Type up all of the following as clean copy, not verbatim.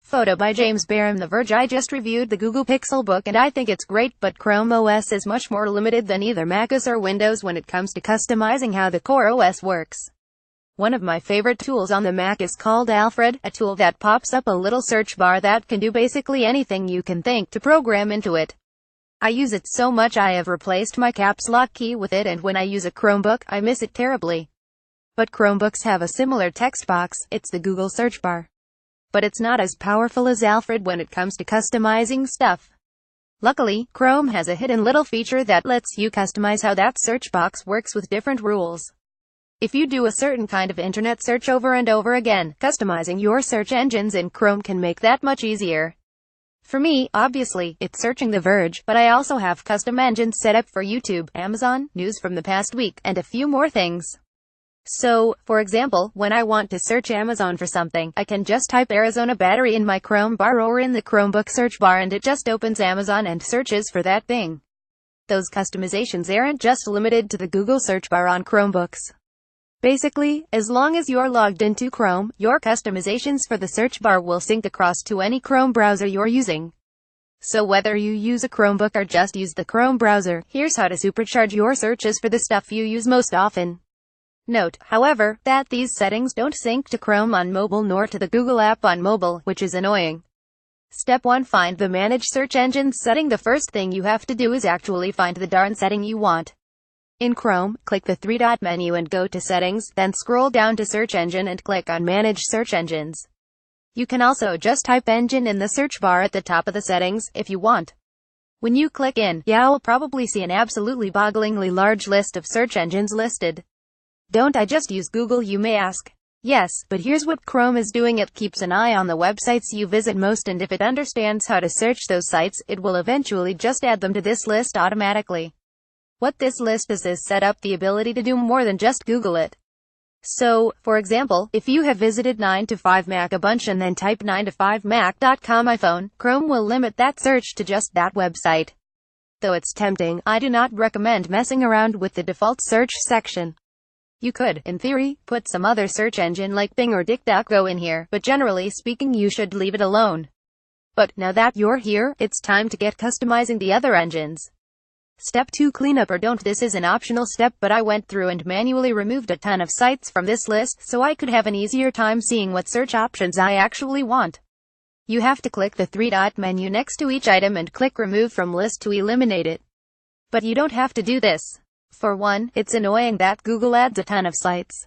Photo by James Bareham. The Verge. I just reviewed the Google Pixelbook and I think it's great, but Chrome OS is much more limited than either macOS or Windows when it comes to customizing how the core OS works. One of my favorite tools on the Mac is called Alfred, a tool that pops up a little search bar that can do basically anything you can think to program into it. I use it so much I have replaced my caps lock key with it, and when I use a Chromebook, I miss it terribly. But Chromebooks have a similar text box. It's the Google search bar. But it's not as powerful as Alfred when it comes to customizing stuff. Luckily, Chrome has a hidden little feature that lets you customize how that search box works with different rules. If you do a certain kind of internet search over and over again, customizing your search engines in Chrome can make that much easier. For me, obviously, it's searching The Verge, but I also have custom engines set up for YouTube, Amazon, news from the past week, and a few more things. So, for example, when I want to search Amazon for something, I can just type Arizona battery in my Chrome bar or in the Chromebook search bar and it just opens Amazon and searches for that thing. Those customizations aren't just limited to the Google search bar on Chromebooks. Basically, as long as you're logged into Chrome, your customizations for the search bar will sync across to any Chrome browser you're using. So whether you use a Chromebook or just use the Chrome browser, here's how to supercharge your searches for the stuff you use most often. Note, however, that these settings don't sync to Chrome on mobile nor to the Google app on mobile, which is annoying. Step 1. Find the Manage Search Engines setting. The first thing you have to do is actually find the darn setting you want. In Chrome, click the three-dot menu and go to Settings, then scroll down to Search Engine and click on Manage Search Engines. You can also just type engine in the search bar at the top of the settings, if you want. When you click in, you'll probably see an absolutely bogglingly large list of search engines listed. Don't I just use Google, you may ask? Yes, but here's what Chrome is doing. It keeps an eye on the websites you visit most, and if it understands how to search those sites, it will eventually just add them to this list automatically. What this list is set up the ability to do more than just Google it. So, for example, if you have visited 9to5Mac a bunch and then type 9to5mac.com iPhone, Chrome will limit that search to just that website. Though it's tempting, I do not recommend messing around with the default search section. You could, in theory, put some other search engine like Bing or DuckDuckGo in here, but generally speaking you should leave it alone. But, now that you're here, it's time to get customizing the other engines. Step 2. Cleanup or don't. This is an optional step, but I went through and manually removed a ton of sites from this list, so I could have an easier time seeing what search options I actually want. You have to click the three-dot menu next to each item and click Remove from List to eliminate it. But you don't have to do this. For one, it's annoying that Google adds a ton of sites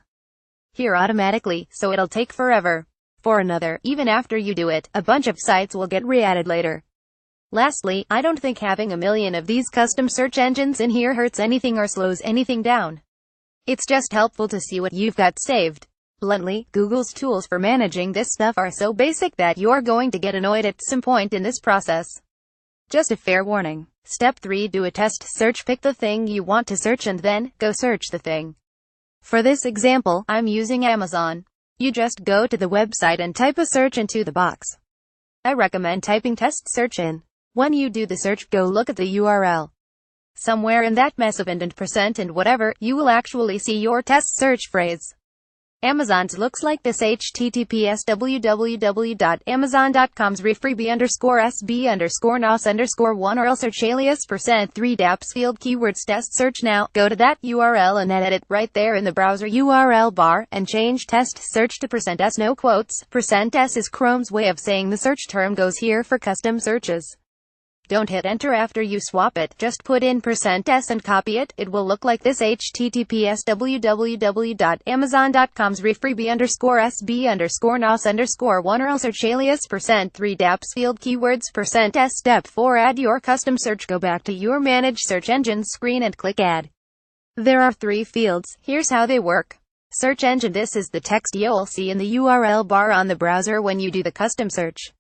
here automatically, so it'll take forever. For another, even after you do it, a bunch of sites will get re-added later. Lastly, I don't think having a million of these custom search engines in here hurts anything or slows anything down. It's just helpful to see what you've got saved. Bluntly, Google's tools for managing this stuff are so basic that you're going to get annoyed at some point in this process. Just a fair warning. Step 3. Do a test search. Pick the thing you want to search and then, go search the thing. For this example, I'm using Amazon. You just go to the website and type a search into the box. I recommend typing test search in. When you do the search, go look at the URL. Somewhere in that mess of % and whatever, you will actually see your test search phrase. Amazon's looks like this: https www.amazon.com's refreebie_sb_nos_1 or else search alias %3 daps field keywords test search. Now, go to that URL and edit it right there in the browser URL bar, and change test search to %s no quotes. %s is Chrome's way of saying the search term goes here for custom searches. Don't hit enter after you swap it, just put in %s and copy it. It will look like this: https www.amazon.com's refreebie_sb_nos_1 or else search alias %3 daps field keywords %s. Step 4. Add your custom search. Go back to your Manage Search Engines screen and click Add. There are 3 fields. Here's how they work. Search engine. This is the text you'll see in the URL bar on the browser when you do the custom search.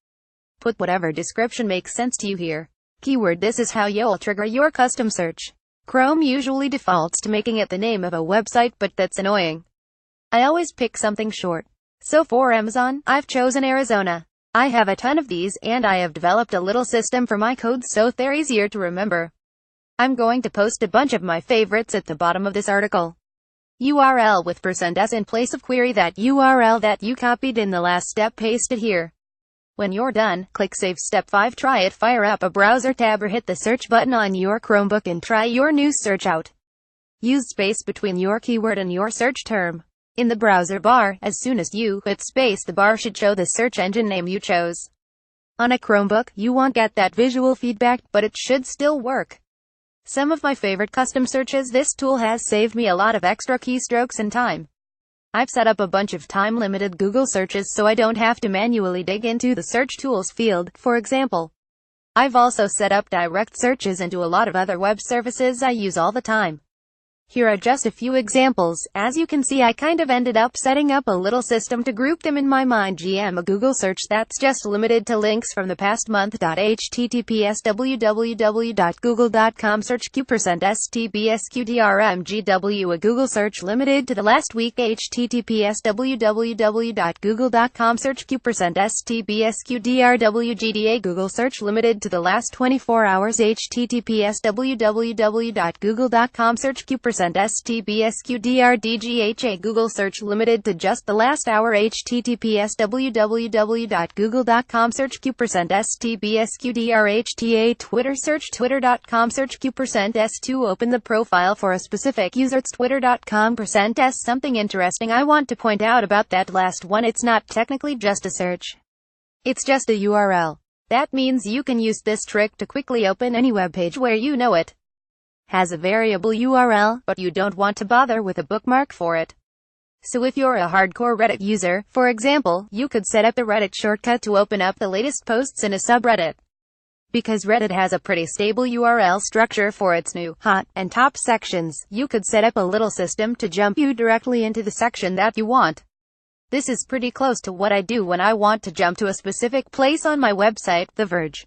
Put whatever description makes sense to you here. Keyword. This is how you'll trigger your custom search. Chrome usually defaults to making it the name of a website, but that's annoying. I always pick something short. So for Amazon, I've chosen Arizona. I have a ton of these, and I have developed a little system for my codes so they're easier to remember. I'm going to post a bunch of my favorites at the bottom of this article. URL with %s in place of query. That URL that you copied in the last step, paste it here. When you're done, click Save. Step 5. Try it. Fire up a browser tab or hit the search button on your Chromebook and try your new search out. Use space between your keyword and your search term. In the browser bar, as soon as you hit space, the bar should show the search engine name you chose. On a Chromebook, you won't get that visual feedback, but it should still work. Some of my favorite custom searches. This tool has saved me a lot of extra keystrokes and time. I've set up a bunch of time-limited Google searches so I don't have to manually dig into the search tools field, for example. I've also set up direct searches into a lot of other web services I use all the time. Here are just a few examples. As you can see, I kind of ended up setting up a little system to group them in my mind. A Google search that's just limited to links from the past month. https www.google.com search q%stbsqdrmgw. A Google search limited to the last week. https www.google.com search q%stbsqdrwgda. Google search limited to the last 24 hours. https www.google.com search q%stbsqdrdgha. Google search limited to just the last hour. https www.google.com search q%stbsqdrhta. Twitter search twitter.com search q%s2. Open the profile for a specific user. It's twitter.com%s. Something interesting I want to point out about that last one: it's not technically just a search. It's just a URL. That means you can use this trick to quickly open any web page where you know it has a variable URL, but you don't want to bother with a bookmark for it. So if you're a hardcore Reddit user, for example, you could set up the Reddit shortcut to open up the latest posts in a subreddit. Because Reddit has a pretty stable URL structure for its new, hot, and top sections, you could set up a little system to jump you directly into the section that you want. This is pretty close to what I do when I want to jump to a specific place on my website, The Verge.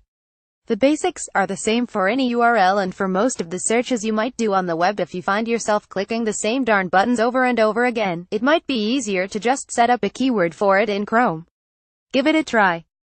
The basics are the same for any URL and for most of the searches you might do on the web. If you find yourself clicking the same darn buttons over and over again, it might be easier to just set up a keyword for it in Chrome. Give it a try.